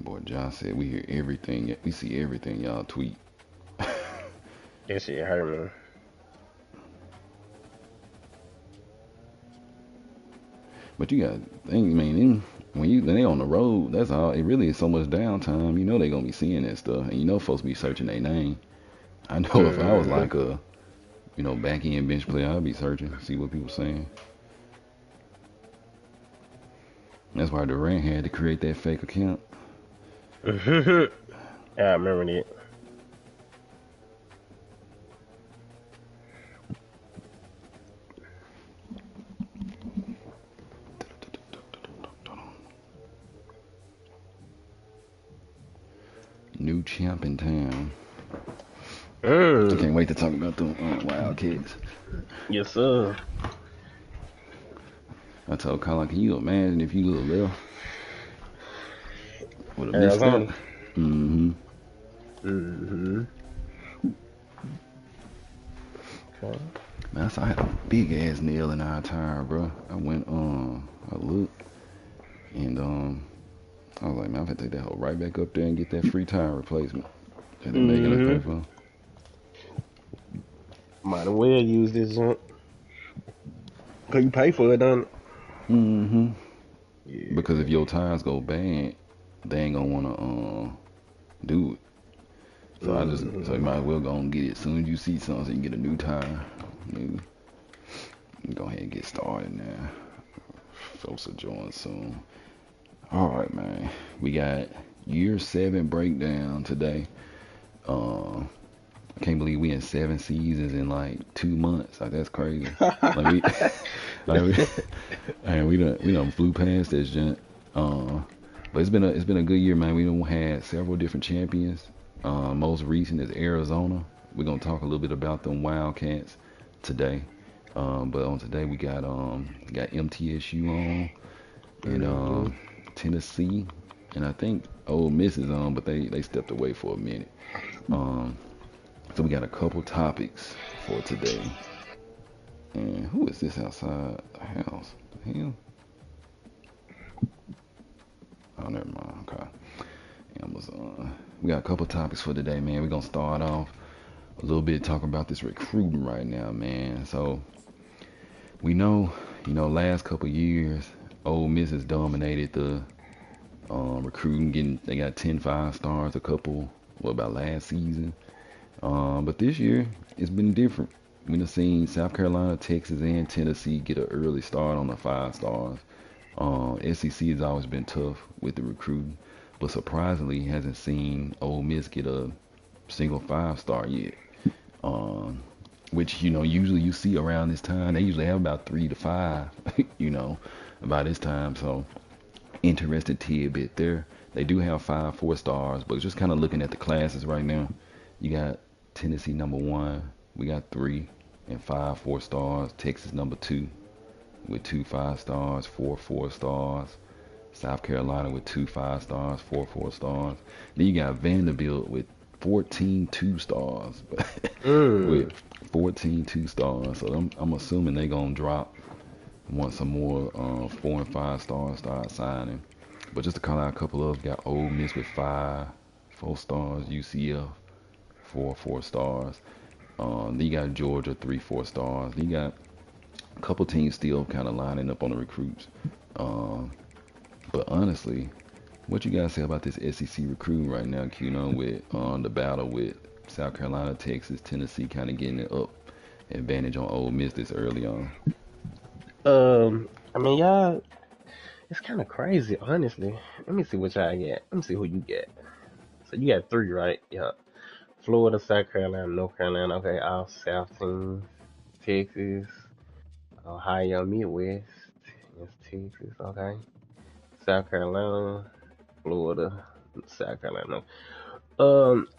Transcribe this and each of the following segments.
boy John said we hear everything, we see everything y'all tweet. That shit hurt me. But you got things, man. When they on the road, that's all. It really is so much downtime. You know they gonna be seeing that stuff, and you know folks be searching their name. I know if I was Mm-hmm. like a back end bench player, I'd be searching, see what people saying. That's why Durant had to create that fake account. I remember that. New champ in town. I Mm. can't wait to talk about them Wildcats. Yes, sir. I told Colin, can you imagine if you would have missed that? Arizona. Mm-hmm. Mm-hmm. Okay. Man, I had a big ass nail in our tire, bro. I went I looked and I was like, man, I'm gonna take that hoe right back up there and get that free tire replacement that they're making us pay Mm-hmm. for. Might as well use this junk. Cause you pay for it, don't it? Mm-hmm. Because if Yeah. your tires go bad, they ain't gonna wanna do it. So you Mm-hmm. might as well go and get it as soon as you see something so you can get a new tire. Nigga, go ahead and get started now. Folks are joining soon. All right, man. We got year 7 breakdown today. I can't believe we in 7 seasons in like 2 months. Like that's crazy. Like we, like and we done flew past this junk. But it's been a good year, man. We done had several different champions. Most recent is Arizona. We're gonna talk a little bit about them Wildcats today. But on today we got MTSU on and Mm-hmm. Tennessee, and I think Ole Miss is on, but they stepped away for a minute. Um, so we got a couple topics for today. And who is this outside the house? The hell? Oh, never mind. Okay. Amazon. We got a couple topics for today, man. We're gonna start off a little bit talking about this recruiting right now, man. So we know, last couple years, Ole Miss has dominated the recruiting. They got 10 5 stars, a couple. What about last season? But this year it's been different. We done seen South Carolina, Texas, and Tennessee get an early start on the 5 stars. SEC has always been tough with the recruiting, but surprisingly hasn't seen Ole Miss get a single 5 star yet. Um, which usually you see around this time. They usually have about 3 to 5, about this time. So interesting tidbit there. They do have 5 4 stars, but just kind of looking at the classes right now, you got Tennessee number 1. We got 3 and 5 4 stars. Texas number 2 with 2 5 stars, 4 4 stars. South Carolina with 2 5 stars, 4 4 stars. Then you got Vanderbilt with 14 2 stars, with Mm. 14 2 stars. So I'm assuming they gonna drop once some more 4 and 5 stars start signing. But just to call out a couple of, got Ole Miss with 5 4 stars, UCF 4 4 stars. Then you got Georgia 3 4 stars. Then you got a couple teams still kind of lining up on the recruits. Um, but honestly, what you guys say about this SEC recruiting right now, Q, with the battle with South Carolina, Texas, Tennessee kind of getting it up advantage on Ole Miss this early on? I mean, y'all, it's kind of crazy, honestly. Let me see what y'all get. Let me see who you get. So you got three, right? Yeah. Florida, South Carolina, North Carolina. Okay, all South teams. Texas, Ohio, Midwest. That's Texas. Okay. South Carolina, Florida, South Carolina.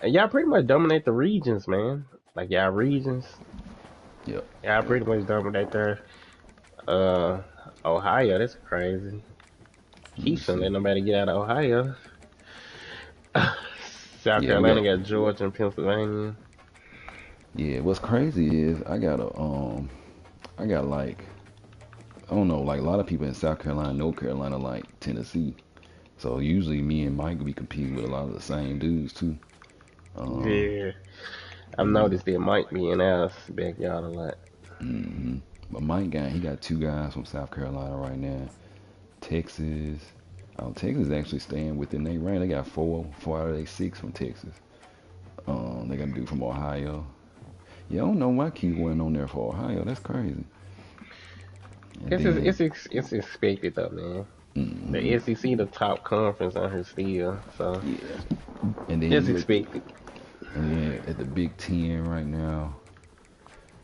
And y'all pretty much dominate the regions, man. Like y'all regions, Yep, y'all yep. pretty much dominate there. Uh, Ohio, that's crazy. Let me Keith shouldn't see. let nobody get out of Ohio. South Yeah, we Carolina got. got Georgia and Pennsylvania. Yeah, what's crazy is I got like, I don't know, like a lot of people in South Carolina, North Carolina, like Tennessee. So usually me and Mike be competing with a lot of the same dudes too. Um, Yeah, I've yeah. noticed it might be in our backyard a lot. hmm But Mike he got two guys from South Carolina right now. Texas. Texas is actually staying within their range. They got four out of their six from Texas. They got a dude from Ohio. Yeah, I don't know why Keith went on there for Ohio. That's crazy. And It's then, it's expected though, man. hmm The SEC, the top conference on here still, so yeah. And then it's you look, expected. and then at the Big Ten right now.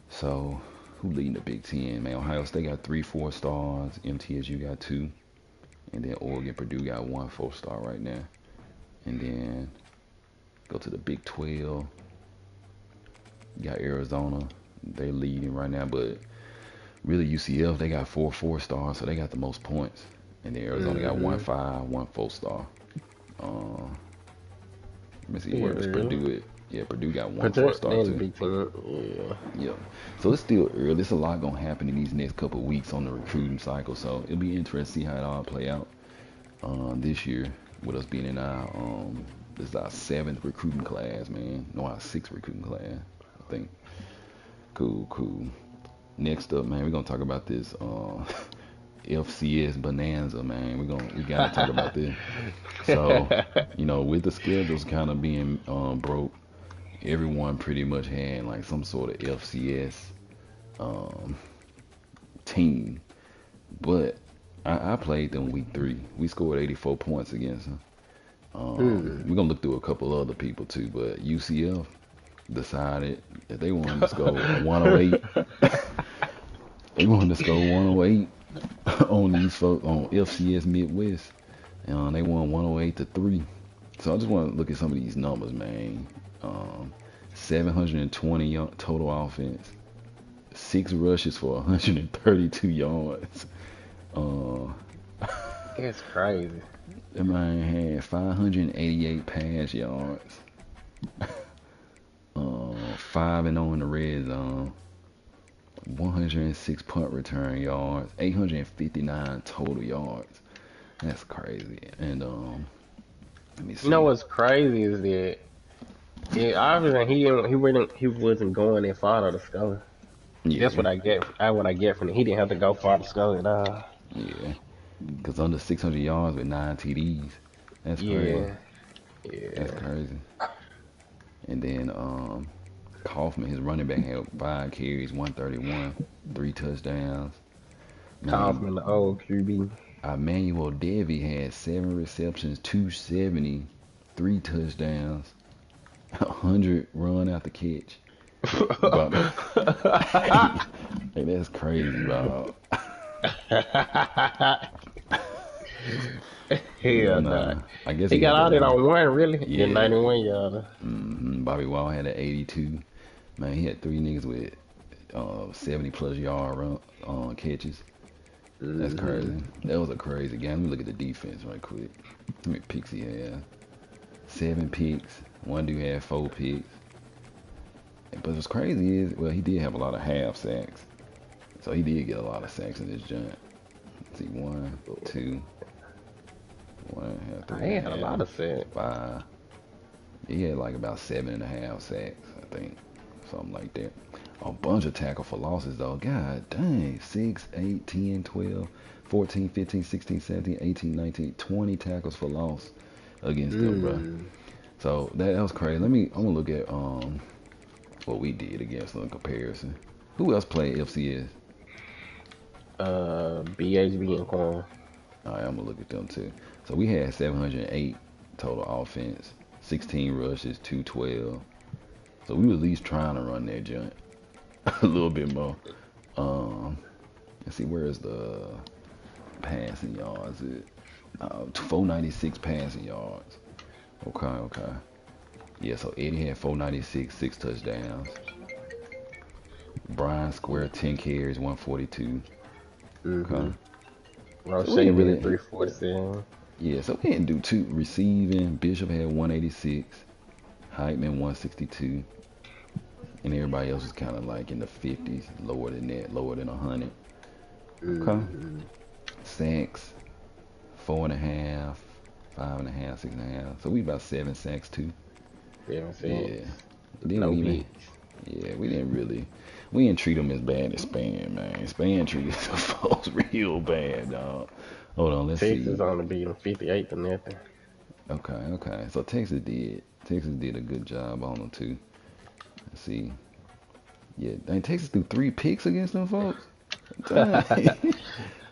So who leading the Big Ten? Man, Ohio State got 3 4 stars. MTSU got 2, and then Oregon, Purdue got 1 4 star right now. And then go to the Big 12. You got Arizona. They leading right now, but really UCF they got 4 4 stars, so they got the most points. And then Arizona got 1 Mm-hmm. 5, 1 4 star. Uh, Let me see Yeah, where is really. Purdue at. Yeah, Purdue got 1 But they're 4 star in the too. Big Ten. Yeah. Yep. So it's still early. There's a lot gonna happen in these next couple of weeks on the recruiting cycle. So it'll be interesting to see how it all play out this year with us being in this is our 7th recruiting class, man. No, our 6th recruiting class, I think. Cool, cool. Next up, man, we're gonna talk about this FCS bonanza, man. We gotta talk about this. So, with the schedules kind of being broke, everyone pretty much had like some sort of FCS um, team. But I played them week 3. We scored 84 points against them. Hmm. We're gonna look through a couple other people too, but UCF decided that they wanted to score 108. They wanted to score 108 on these folks on FCS Midwest, and they won 108-3. So I just want to look at some of these numbers, man. 720 total offense, 6 rushes for 132 yards. Uh, It's crazy. that man had 588 pass yards. 5-0 in the red zone. 106 punt return yards, 859 total yards. That's crazy. And let me You know see. what's crazy is that obviously he wasn't going that far to score. That's Yeah, what I get. What I get from it. He didn't have to go far to score at all. yeah. Cause under 600 yards with 9 TDs. That's crazy. Yeah, That's yeah. crazy. And then Kaufman, his running back, had 5 carries, 131, 3 touchdowns. Man, Kaufman, the old QB. Emmanuel Devy had 7 receptions, 270, 3 touchdowns, 100 run after catch. But hey, that's crazy, bro. Yeah, Hell nah. nah. I guess He he got had all that. that on one, really. The Yeah. 91 yarder. Bobby Wall had an 82. Man, he had 3 niggas with 70 plus yard catches. That's Mm-hmm. crazy. That was a crazy game. Let me look at the defense right quick. How many picks he had? 7 picks. One dude had 4 picks. But what's crazy is, well, he did have a lot of half sacks. So he did get a lot of sacks in this joint. Let's see, 1, 2, 1.5, He had a lot 3.5, of set. 5. He had like about 7.5 sacks, I think. Something like that. A bunch of tackle for losses, though. God dang. 6, 8, 10, 12, 14, 15, 16, 17, 18, 19, 20 tackles for loss against them, bro. Mm. So that was crazy. I'm gonna look at what we did against them in comparison. Who else played FCS? BHB and Quan. All right, I'm gonna look at them too. So we had 708 total offense, 16 rushes, 212. So we were at least trying to run that joint a little bit more. Let's see, where is the passing yards? 496 passing yards. Okay. Yeah, so Eddie had 496, 6 touchdowns. Brian Square 10 carries, 142. Mm-hmm. Okay. So we Roche didn't had really, 347. yeah. So we didn't do too receiving. Bishop had 186, Heitman 162, and everybody else was kind of like in the 50s, lower than that, lower than 100. Okay. Mm-hmm. Sacks, 4.5. 5.5, 6.5. So we about 7 sacks too. 7 6. Yeah. But then No we even, picks. yeah, we didn't treat them as bad as Span, man. Span treated the folks real bad, dog. Hold on, let's Texas see. only beat them 58 to nothing. Okay. So Texas did a good job on them too. Let's see. Yeah, dang, Texas threw 3 picks against them folks. Dang,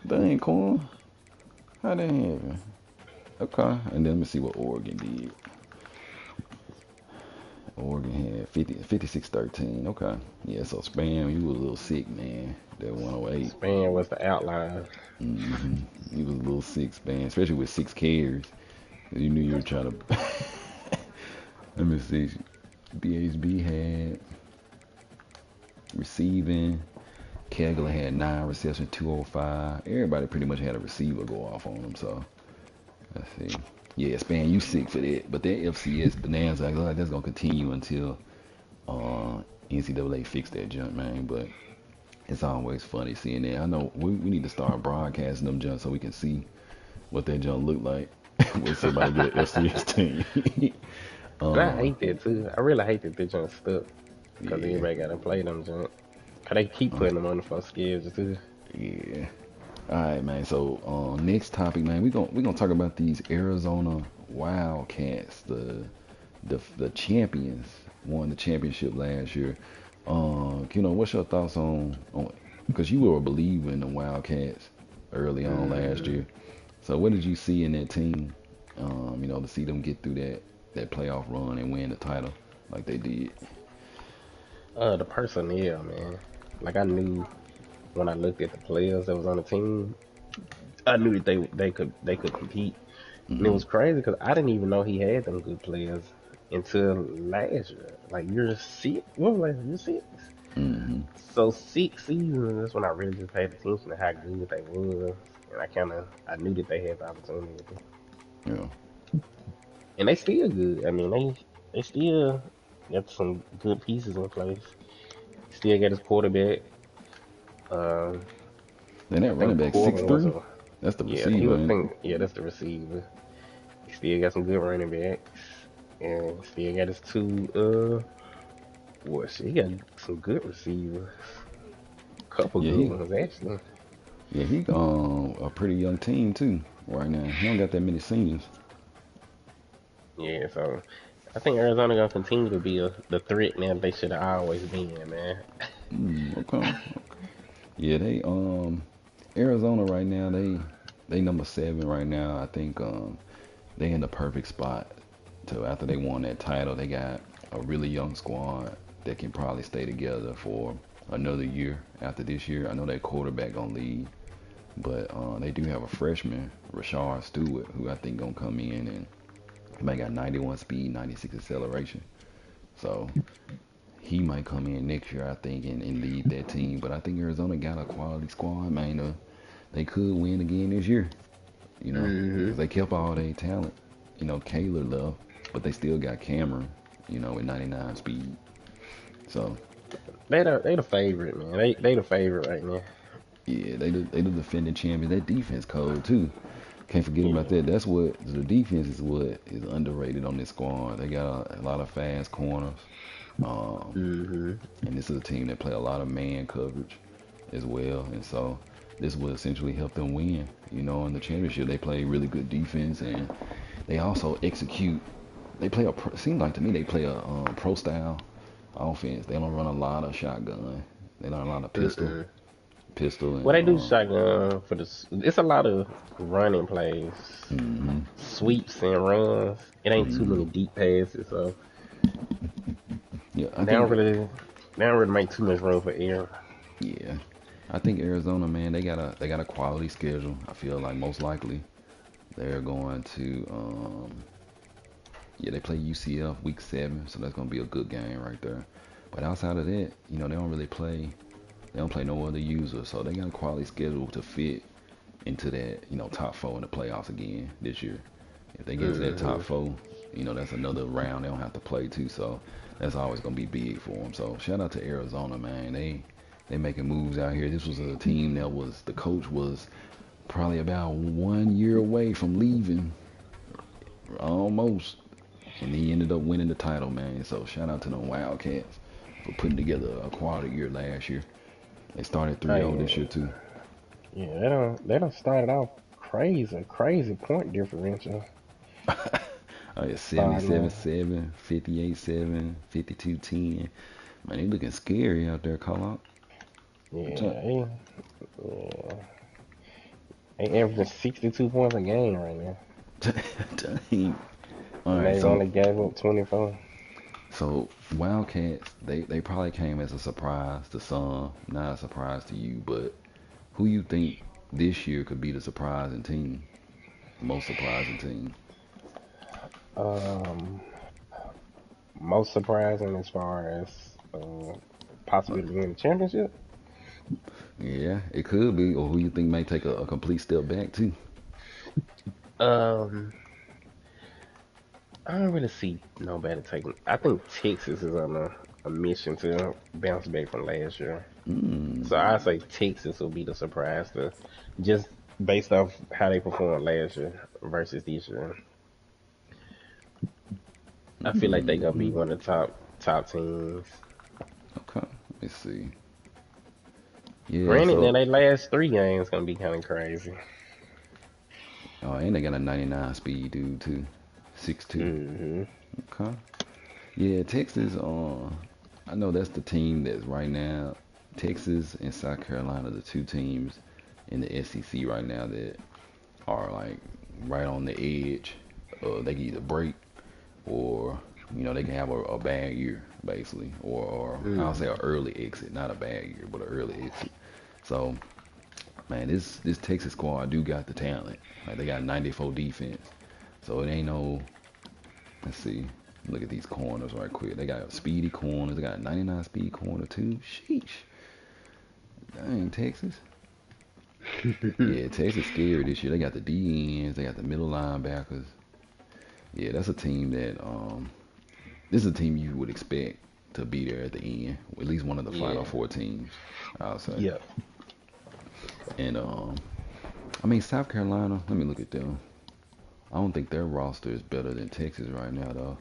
dang, corn. How that happen? Okay, and then let me see what Oregon did. Oregon had 56-13. Okay. Yeah, so Spam, you was a little sick, man. That 108. Span was the outlier. Mm-hmm. You was a little sick, Spam, especially with 6 carries. You knew you were trying to. Let me see. BHB had receiving. Kegler had 9 receptions, 205. Everybody pretty much had a receiver go off on them, so let's see. Yeah, Span, you sick for that. But that FCS bonanza, I look like that's gonna continue until NCAA fix that junk, man. But it's always funny seeing that. I know we need to start broadcasting them junk so we can see what that junk look like when somebody get an FCS team. And I hate that too. I really hate that they just stuck. Because Yeah, everybody got to play them junk. Because they keep putting them on the first schedule too. yeah. All right, man. So next topic, man. We gonna talk about these Arizona Wildcats, the champions, won the championship last year. What's your thoughts on because you were a believer in the Wildcats early on last year. So what did you see in that team? To see them get through that playoff run and win the title like they did. The personnel, man. Like I knew when I looked at the players that was on the team, I knew that they could compete. And it Mm-hmm. was crazy because I didn't even know he had them good players until last year. Like year 6, what was last year 6? Mm-hmm. So 6 seasons. That's when I really just paid attention to how good they was, and I knew that they had the opportunity. Yeah. And they still good. I mean, they still got some good pieces in place. Still got his quarterback. Um, And I that running think back Corbin was 6'3", a that's the yeah. He receiver, was ain't it? think yeah. That's the receiver. He still got some good running backs, and still got his two. What shit? He got some good receivers. Couple Yeah, good he ones actually. yeah he a pretty young team too right now. He don't got that many seniors. Yeah, so I think Arizona gonna continue to be the threat now they should have always been, man. Okay. Yeah, they Arizona right now they number 7 right now. I think they in the perfect spot to after they won that title. They got a really young squad that can probably stay together for another year after this year. I know that quarterback gonna leave, but they do have a freshman, Rashard Stewart, who I think gonna come in and he might got 91 speed, 96 acceleration. So he might come in next year, I think, and lead that team. But I think Arizona got a quality squad, man. They could win again this year, hmm because they kept all their talent. Kaler left, but they still got Cameron, with 99 speed. So They the favorite, man. They the favorite right now. yeah, they the defending champions. That defense cold too. Can't forget about Yeah. that. That's what the defense is what is underrated on this squad. They got a lot of fast corners. Um, hmm and this is a team that play a lot of man coverage as well. And so this will essentially help them win. In the championship, they play really good defense and they also execute. They play seems like to me they play a pro style offense. They don't run a lot of shotgun. They run a lot of hmm pistol, What and they do shotgun for it's a lot of running plays, hmm sweeps and runs. It ain't too many hmm deep passes, so yeah, they don't really they don't really make too much room for error. yeah, I think Arizona, man, they got a quality schedule. I feel like most likely they're going to yeah, they play UCF week 7, so that's gonna be a good game right there. But outside of that, they don't really play. They don't play no other users, so they got a quality schedule to fit into that, top 4 in the playoffs again this year. If they get into that top hmm 4, that's another round they don't have to play too. So that's always gonna be big for them. So shout out to Arizona, man. They making moves out here. This was a team that the coach was probably about 1 year away from leaving. almost, and he ended up winning the title, man. So shout out to the Wildcats for putting together a quality year last year. They started 3-0 this Hey, year too. yeah, they don't started off crazy point differential. Oh yeah, Starting off. 77-7, 58-7, 52-10. Man, they looking scary out there, call out. Yeah, yeah, they averaging 62 points a game right now, Dang. All and right, they've so only gave up 24. so Wildcats, they probably came as a surprise to some, not a surprise to you, but who you think this year could be the surprising team, most surprising team? Um, Most surprising as far as Uh, possibly to win the championship. yeah, it could be, or who you think may take a complete step back too? Um, I don't really see nobody taking. I think Texas is on a mission to bounce back from last year. So I Mm, say Texas will be the surprise to just based off how they performed last year versus this year. I feel like they gonna be mm, one of the top teams. okay, let me see. Yeah, Granted, now so they last three games gonna be kind of crazy. and they got a 99 speed dude too, 6'2". Hmm. Okay. Yeah, Texas. I know that's the team that's right now. Texas and South Carolina, the two teams in the SEC right now that are like right on the edge. They can either break or they can have a bad year basically, or I'll say Mm. an early exit, not a bad year, but an early exit. So man, this Texas squad do got the talent. Like they got 94 defense, so it ain't no. Let's see. Look at these corners right quick. They got speedy corners. They got 99 speed corner too. Sheesh. Dang, Texas. Yeah, Texas scared this year. They got the D ends. They got the middle linebackers. Yeah, that's a team that this is a team you would expect to be there at the end. At least one of the final Yeah. four teams, I'll say. Yeah. And I mean South Carolina. Let me look at them. I don't think their roster is better than Texas right now though.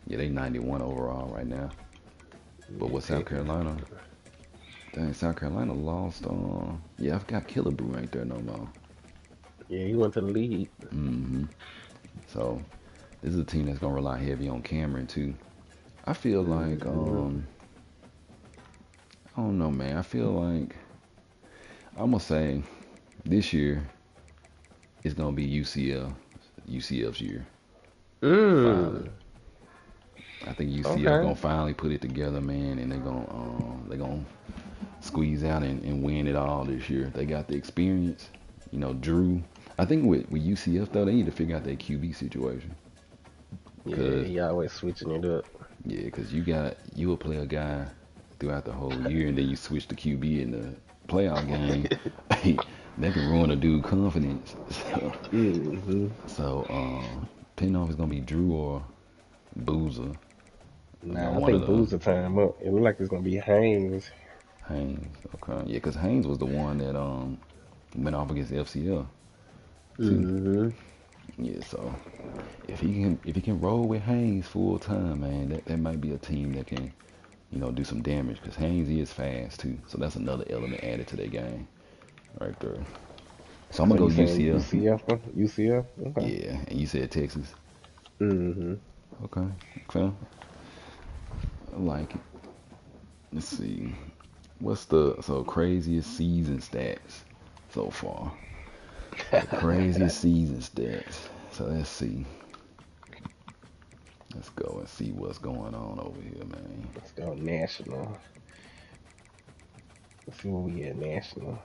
Yeah, they 91 overall right now. But Yeah. with South Texas. Carolina, dang, South Carolina lost. Yeah, I've got Killebrew ain't there no more. Yeah, he went to the league. Hmm. So this is a team that's gonna rely heavy on Cameron too. I feel like Hmm. I don't know, man. I feel like I'm gonna say this year is gonna be UCF's year. Finally, Mm. I think UCF Okay. gonna finally put it together, man, and they're gonna squeeze out and win it all this year. They got the experience. Drew. I think with UCF though, they need to figure out their QB situation. Yeah, Cause he always switching it up. yeah, cause you will play a guy throughout the whole year, and then you switch to QB in the playoff game. That can ruin a dude confidence. Hmm. Depending on if it's gonna be Drew or Boozer, Nah, I one of think them. Boo's the time up. It look like it's gonna be Haynes. Haynes. Okay. Yeah, cause Haynes was the one that went off against FCL too. Hmm. Yeah, so if he can roll with Haynes full time, man, that might be a team that can do some damage because Haynes is fast too. So that's another element added to their game right there. So I'm So gonna go you saying UCF. UCF? UCF? Okay. Yeah, and you said Texas. Hmm. Okay, okay, I like it. Let's see, what's the craziest season stats so far? The craziest season stats. So let's see. Let's go and see what's going on over here, man. Let's go national. Let's see where we at national.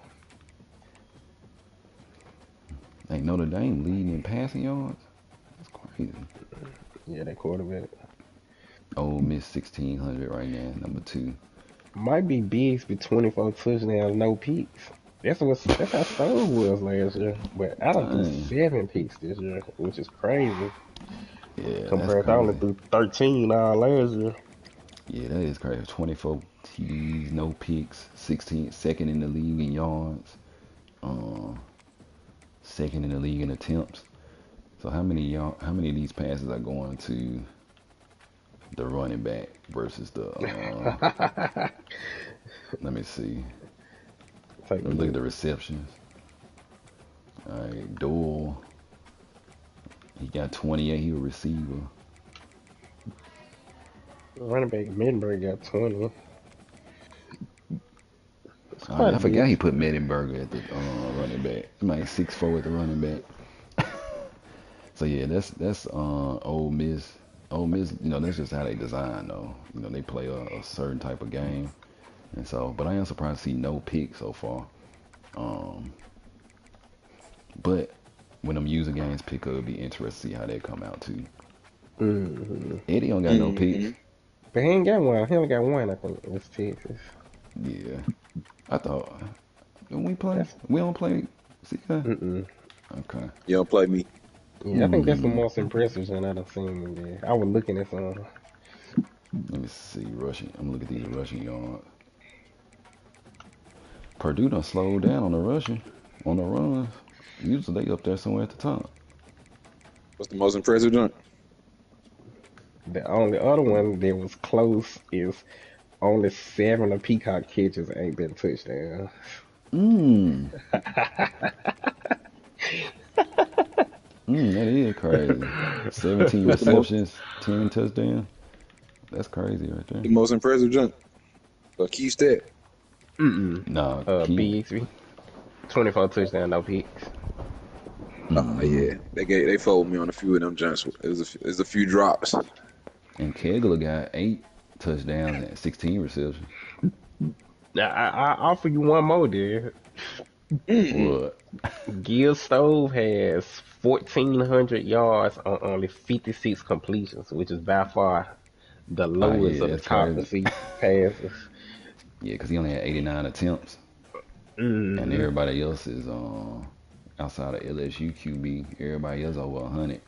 Ain't Notre Dame leading in passing yards? That's crazy. Yeah, that quarterback. Ole Miss 1600 right now, number two. Might be Biggs with 24 touchdowns, no picks. That's how Stone was last year. But I don't do Dang. 7 picks this year, which is crazy Yeah, that's compared to I only crazy. threw 13 all last year. Yeah, that is crazy. 24 TDs, no picks, 16, second in the league in yards, uh, second in the league in attempts. So how many of these passes are going to the running back versus the let me see. Take a Let me look at look. the receptions. All right, Doyle, he got 28. He a receiver. Running back Middenberg got 20. It's quite a I forgot bit. he put Mettenberger at the running back. He might 6'4" at the running back. So yeah, that's Ole Miss. Ole Miss, that's just how they design though. They play a certain type of game, and so. But I am surprised to see no pick so far. Um, but when them user games pick up, it'll be interesting to see how they come out too. Mm-hmm. Eddie don't got no picks. Mm-hmm. But he ain't got one. He only got one, I think. It's Texas. Yeah, I thought when we play, That's we don't play. See that? mm-mm. Okay. You don't play me. Yeah, I think that's the Hmm. most impressive one I've seen in there. I was looking at some. Let me see rushing. I'm gonna look at these rushing yards. Purdue done slowed down on the rushing, on the runs. Usually they up there somewhere at the top. What's the most impressive joint? The only other one that was close is only 7 of Peacock catches ain't been touchdowns. Mmm. That is crazy. 17 What's the most receptions, 10 touchdowns. That's crazy right there. the most impressive joint? A key stat. Mm-mm. Nah, Key. BXV. 24 touchdown, no picks. Yeah, they folded me on a few of them joints. It was a few drops. And Kegler got 8 touchdowns and 16 receptions. Now, I offer you one more there. Mm-mm. What? Gil Stove has 1,400 yards on only 56 completions, which is by far the Oh, lowest yeah, of the that's top crazy. receiver passes. Yeah, because he only had 89 attempts. And Mm-hmm. everybody else is outside of LSU QB. Everybody else over 100.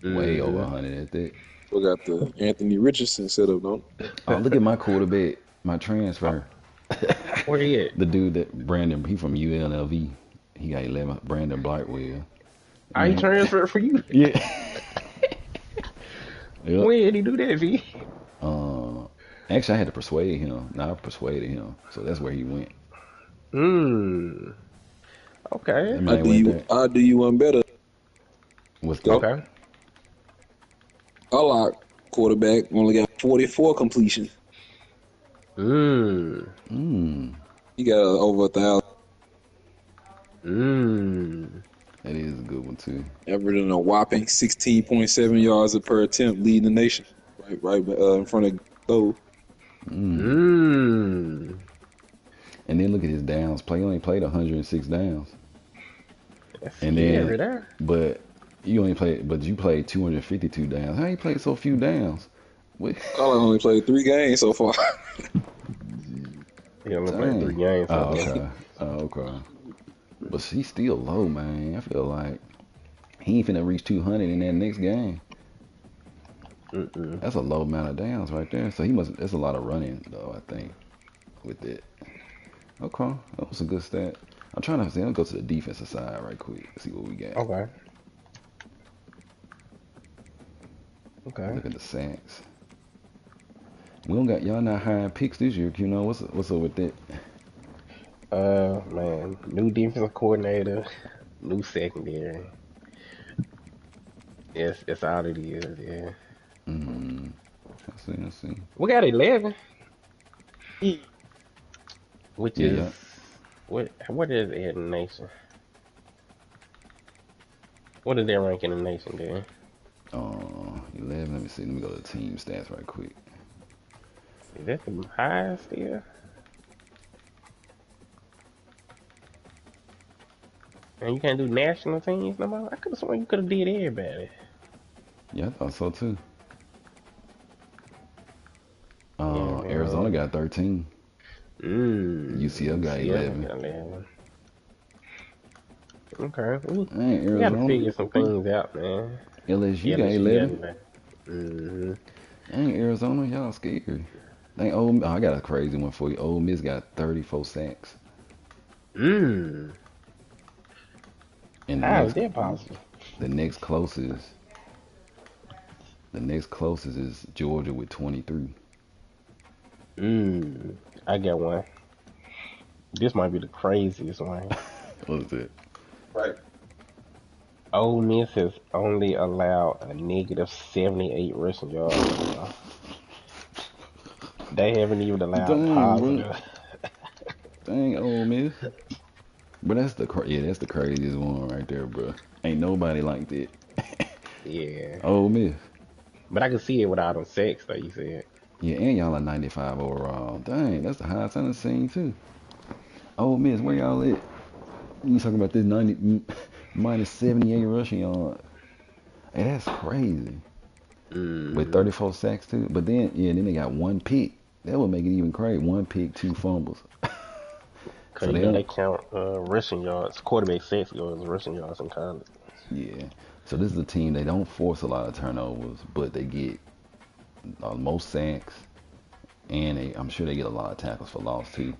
Way over Mm-hmm. 100 at that. We got the Anthony Richardson setup, don't Oh, look at my quarterback, my transfer. Where he at? The dude that Brandon, he from UNLV. He got 11. Brandon Blackwell. I he Man, transferred for you. yeah. Yep. When did he do that, V? Uh, actually, I had to persuade him. Now I persuaded him, so that's where he went. Hmm. Okay. That I man do went you there. I do you one better. What's that? Go. Okay. Our quarterback only got 44 completions. Hmm. Mm, He got over 1,000, Hmm. that is a good one too. averaging a whopping 16.7 yards per attempt, leading the nation. Right, in front of Lowe. Mm. Hmm. And then look at his downs. Play only played 106 downs, That's and then scary there. but you played 252 downs. How you played so few downs? What? Colin only played 3 games so far. He only played 3 Dang. games so Oh, far. okay. Oh, okay. But he's still low, man. I feel like he ain't finna reach 200 in that next game. Mm-mm. That's a low amount of downs right there. So he must. That's a lot of running though. I think with it. Okay, that was a good stat. I'm trying to see. I'll go to the defensive side right quick. See what we got. Okay. Okay. Look at the sacks. We don't got y'all not high picks this year. You know what's up with that? Man, new defensive coordinator, new secondary. It's all it is. Yeah. Mm, I see. I see. We got 11, which Yeah, is yeah. what is it in the nation? What is their rank in the nation there? 11. Let me see. Let me go to the team stats right quick. Is that the highest there? And you can't do national teams no more? I could have sworn you could have did everybody. Yeah, I thought so too. Yeah, Arizona got 13. UCF got UCF 11. got 11. Okay, Dang, we gotta Arizona. figure some things out, man. LSU got LSU got 11. 11. Mm-hmm. Dang, Arizona, y'all scary. Dang, I got a crazy one for you. Ole Miss got 34 sacks. Mm. And the How is next that possible? The next closest, the next closest is Georgia with 23. I got one. This might be the craziest one. What is it? Right. Ole Miss has only allowed a negative 78 rushing yards, bro. They haven't even allowed Dang, bro. positive. Dang, Ole Miss. But that's the craziest one right there, bro. Ain't nobody like that. Yeah. Ole Miss. But I can see it without them sacks, though, you said. Yeah, and y'all are 95 overall. Dang, that's the highest I've seen too. Ole Miss, where y'all at? You talking about this 90 minus 78 rushing yards? Hey, that's crazy. With Mm-hmm. 34 sacks too. But then they got one pick. That would make it even crazy. One pick, two fumbles. Because, So you know, they they count rushing yards, quarterback sacks yards, rushing yards in college. yeah. So this is a team they don't force a lot of turnovers, but they get most sacks, and I'm sure they get a lot of tackles for loss too.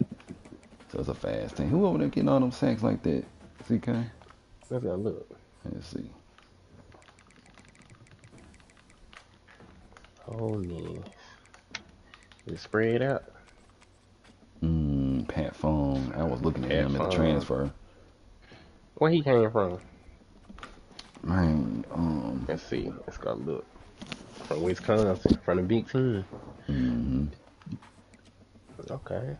So it's a fast team. Who over there getting all them sacks like that? CK? Let's go look. Let's see. Oh, yeah. It's spread out. Pat Fong. I was looking at Pat him as a Fun. transfer. Where he came from? Man, Let's see. Let's go look. From Wisconsin, from the Big Ten. hmm Okay.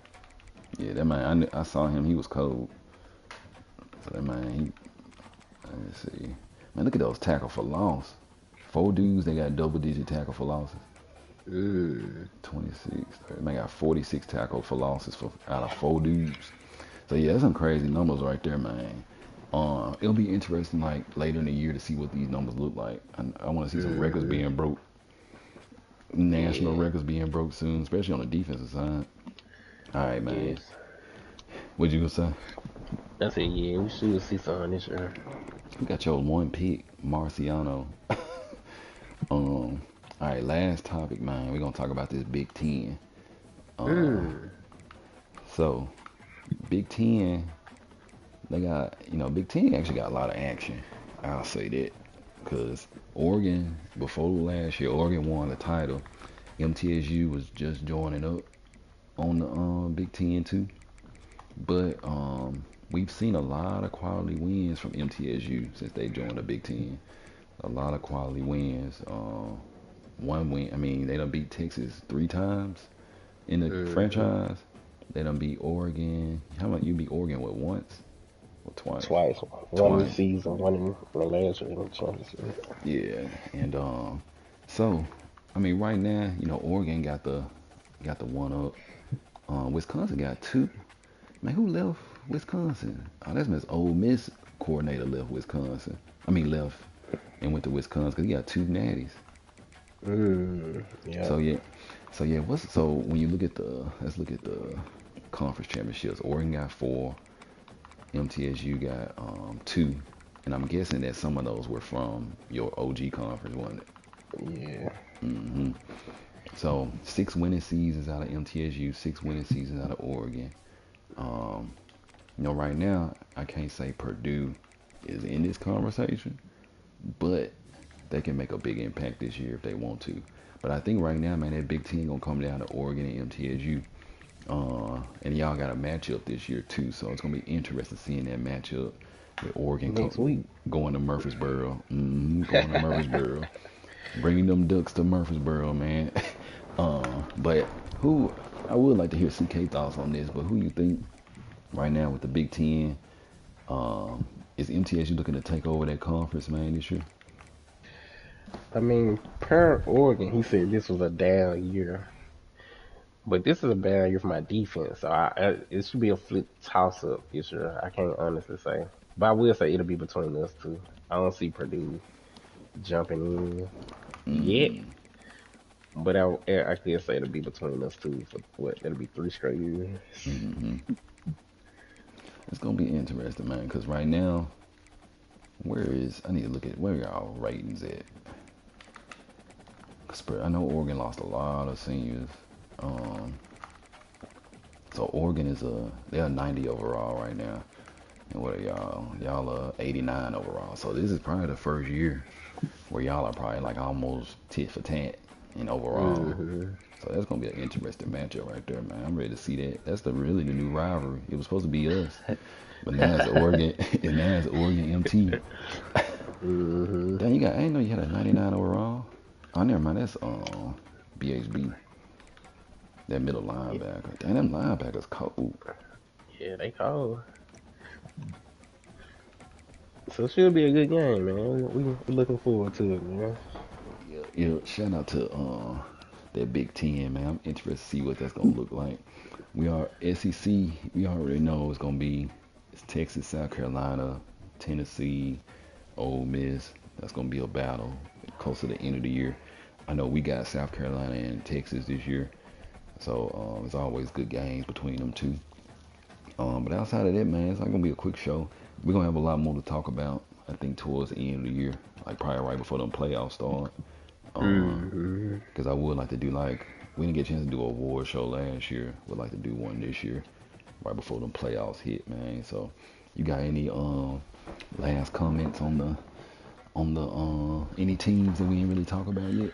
yeah, that man. I saw him. He was cold. So that man, let's see. Man, look at those tackle for loss. Four dudes, they got double-digit tackle for losses. Mm. 26. Man got 46 tackle for losses out of four dudes. So yeah, that's some crazy numbers right there, man. It'll be interesting like later in the year to see what these numbers look like. I want to see some records Mm-hmm. being broke, national Yeah. records being broke soon, especially on the defensive side. All right, man. Yes. What you gonna say? I said, yeah, we should see something this year. Who got your one pick, Marciano? All right, last topic, man. We're gonna talk about this Big Ten. Mm. So, Big Ten, Big Ten actually got a lot of action. I'll say that. Because Oregon, before last year, Oregon won the title. MTSU was just joining up on the Big Ten too. But we've seen a lot of quality wins from MTSU since they joined the Big Ten. A lot of quality wins. One win, I mean, they done beat Texas 3 times in the Mm-hmm. franchise. They done beat Oregon. How about you beat Oregon, what, once or twice? Twice. One in the Twice. season, one in the last year in the championship. Yeah. And so I mean right now, Oregon got the one up. Wisconsin got two. Man, who left Wisconsin? Oh, that's Miss Ole Miss coordinator left Wisconsin. I mean left and went to Wisconsin because he got two natties. Yeah. So yeah, so when you look at let's look at the conference championships. Oregon got four, MTSU got two, and I'm guessing that some of those were from your OG conference, wasn't it? Yeah. So 6 winning seasons out of MTSU, 6 winning seasons out of Oregon. Um, right now I can't say Purdue is in this conversation, but they can make a big impact this year if they want to. But I think right now, man, that Big Ten gonna come down to Oregon and MTSU. And y'all got a matchup this year too, so it's gonna be interesting seeing that matchup with Oregon Next week. going to Murfreesboro, going to Murfreesboro, bringing them Ducks to Murfreesboro, man. But who I would like to hear CK thoughts on this, but who you think right now with the Big Ten? Is MTSU looking to take over that conference, man, this year? I mean, per Oregon, he said this was a down year. But this is a bad year for my defense, so it should be a flip toss up this year. I can't honestly say, but I will say it'll be between us two. I don't see Purdue jumping in yet, but I can say it'll be between us two for what? It'll be 3 straight years. It's gonna be interesting, man, because right now, I need to look at where y'all ratings at. Cause I know Oregon lost a lot of seniors. So Oregon they're 90 overall right now. And what are y'all? Y'all are 89 overall. So this is probably the first year where y'all are probably like almost tit for tat in overall. Mm-hmm. So that's gonna be an interesting matchup right there, man. I'm ready to see that. That's really the new rivalry. It was supposed to be us, but now it's Oregon, and now it's Oregon MT. Mm-hmm. Dang, I didn't know you had a 99 overall. Oh, never mind. That's BHB, that middle Yeah, linebacker. Dang, them linebackers cold. yeah, they called. So it should be a good game, man. We looking forward to it, man. Yeah, yeah. Shout out to that Big Ten, man. I'm interested to see what that's gonna look like. We are SEC. We already know it's Texas, South Carolina, Tennessee, Ole Miss. That's gonna be a battle close to the end of the year. I know we got South Carolina and Texas this year, so it's always good games between them two. But outside of that, man, it's not gonna be a quick show. We're gonna have a lot more to talk about. I think towards the end of the year, like probably right before them playoffs start. Mm-hmm. Because I would like to do we didn't get a chance to do a award show last year. Would like to do one this year, right before them playoffs hit, man. So, you got any last comments on the any teams that we didn't really talk about yet?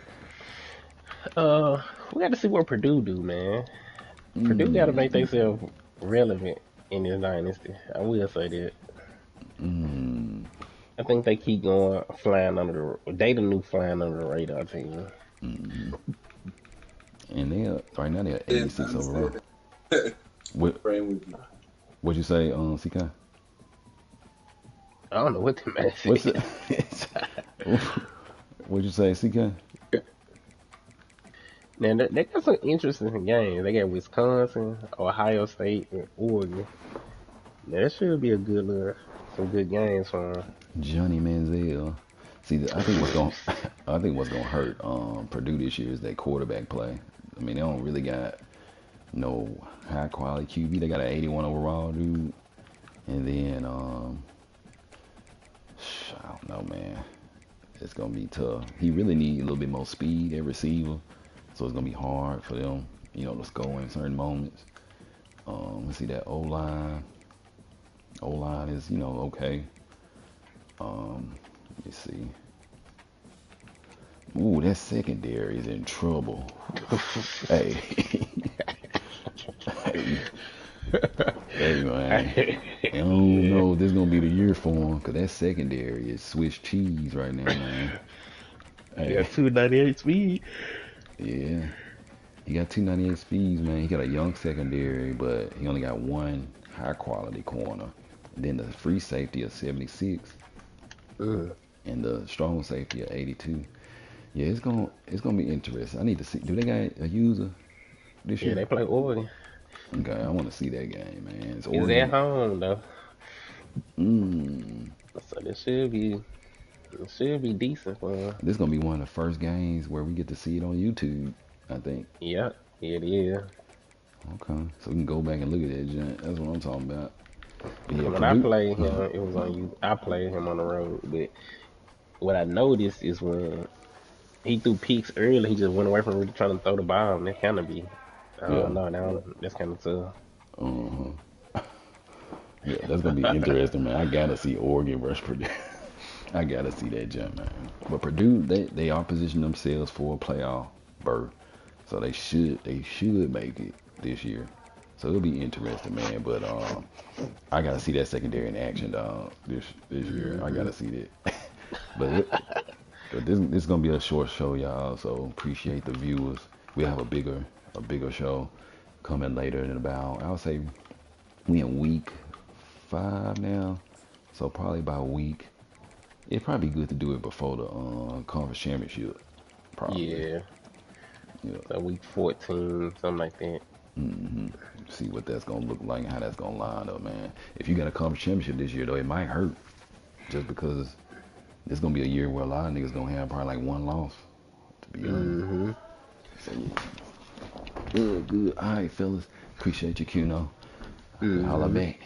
We got to see what Purdue do, man. Purdue got to make Mm, themselves relevant in this dynasty. I will say that. mm, I think they keep going flying under they the new flying under the radar team. mm. And right now they're Yeah, I 86 overall. understand that. What Praying with you. what'd you say, CK? I don't know what the man What's said. it? What'd you say, CK? Now they got some interesting games. They got Wisconsin, Ohio State, and Oregon. That should be some good games for them. Johnny Manziel. See, I think what's gonna hurt Purdue this year is that quarterback play. I mean, they don't really got no high quality QB. They got an 81 overall dude, and then I don't know, man. It's gonna be tough. He really need a little bit more speed at receiver, so it's gonna be hard for them, to score in certain moments. Let's see that O line. O line is okay. Let me see. Ooh, that secondary is in trouble. Hey, hey, hey, man. I don't know if this gonna be the year for him, cause that secondary is Swiss cheese right now, man. Yeah, Hey, 298 speed. yeah, he got 298 speeds, man. He got a young secondary, but he only got one high quality corner. And then the free safety of 76, Mm. and the strong safety of 82. Yeah, it's gonna be interesting. I need to see. Do they got a user this Yeah, year? they play Oregon. Okay, I want to see that game, man. It's It's at Oregon. home though, Mm, so it should be decent for 'em. this gonna be one of the first games where we get to see it on YouTube. I think. Yeah, it is. Okay, so we can go back and look at that, Jant. That's what I'm talking about. But yeah, When I Purdue. played him, it was on you. I played him on the road, but what I noticed is when he threw picks early, he just went away from really trying to throw the ball, and that kind of be, I Yeah. don't know, that's kind of tough. Uh-huh. Yeah, that's gonna be interesting, man. I gotta see Oregon versus Purdue. I gotta see that jump, man. But Purdue, they are positioning themselves for a playoff berth, so they should make it this year. So it'll be interesting, man. But I gotta see that secondary in action, dog. This year, I Hmm. gotta see that. but this is gonna be a short show, y'all. So appreciate the viewers. We have a bigger show coming later in about, I would say we in week 5 now, so probably by a week. It'd probably be good to do it before the conference championship, probably. Yeah, Yeah. so week 14, something like that. hmm See what that's gonna look like and how that's gonna line up, man. If you got a conference championship this year, though, it might hurt just because it's gonna be a year where a lot of niggas gonna have probably like one loss, to be honest. Hmm. So yeah, good, good. All right, fellas, appreciate you, Kuno. Holla Hmm. back.